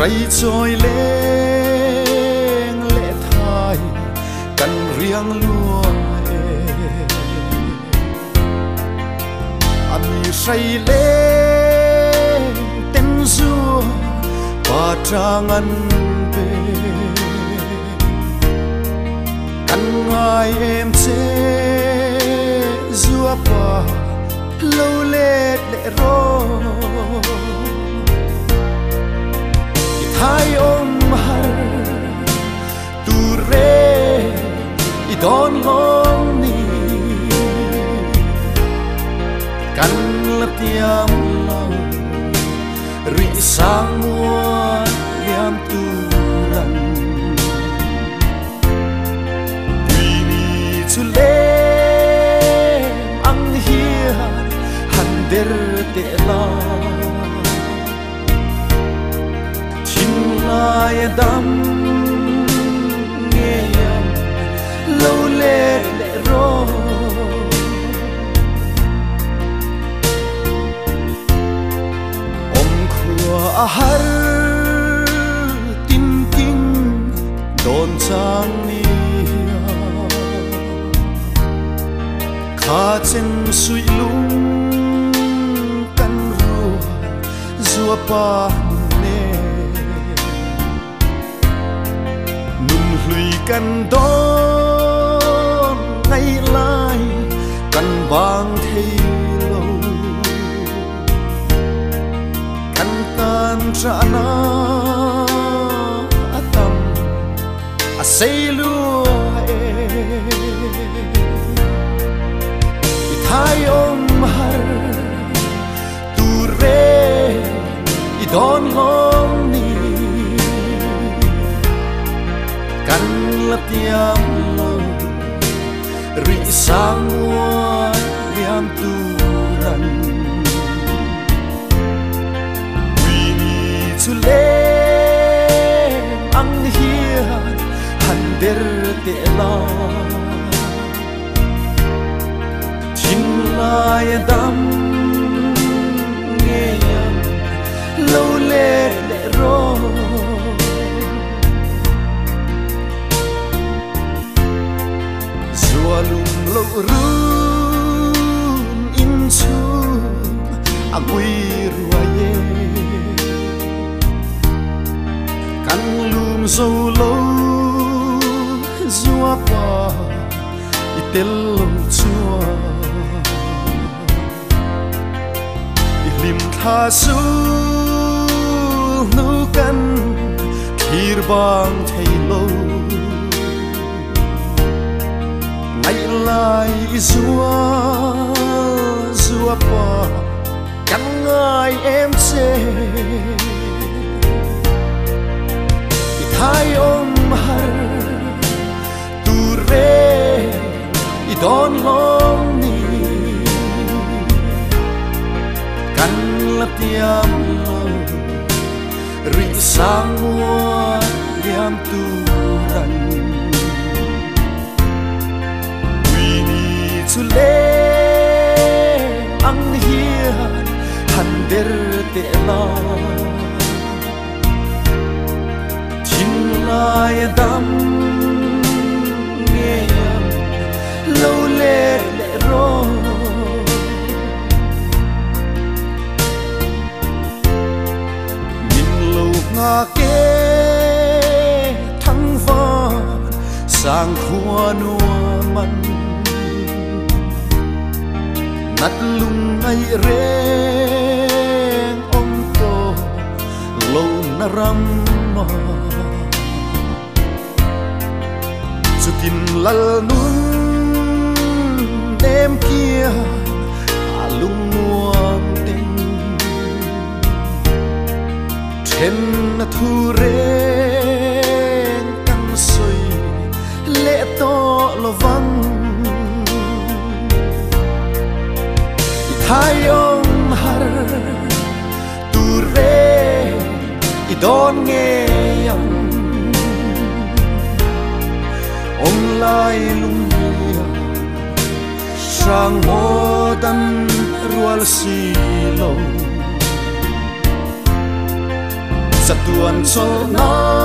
say trôi lên lệ thai cần riêng lúa anh say lên tên rùa và trang ăn về căn ngài em chế rùa và lâu lệ lệ rô hai ôm har tu re I don long ni kan la tiam long ri sang mua liam tu ran we need to let ang hia han der te la ai đắm nghe lâu lệ lệ rô ông khua har tin tin đồn trang nia khá trên suy lung căn rùa pa cần đón ngày lại cần vang thấy lâu cần tan trả na tâm say lúa thay ôm har tu re I đón long ni kan la tiam long ri sang mua liam tu ran we need to let ang hia han der te la chin lai dam nghe lâu lệ lệ ro lum lo run in chu agui ruaye kan lum zo lo zua pa itel lo chua ilim tha su nu kan khir bang thei lo ngày lại rùa pa căn ngài em chê thay ôm har tu re I don long ni căn la tiam long ri sang mua liam tu ran to let ang hia han der te la chin lai dam nghe lâu lệ lệ rô nhìn lâu nga kê thăng va sang khua nua man nát lung ngày reng om to lâu na ram no chu tin lal nun đêm kia lung muam tình trên thu reng căng soi lệ to lo vắng hai ôm har tu re I don nghe om lai lung sang mo dan rual si lo tuan sol na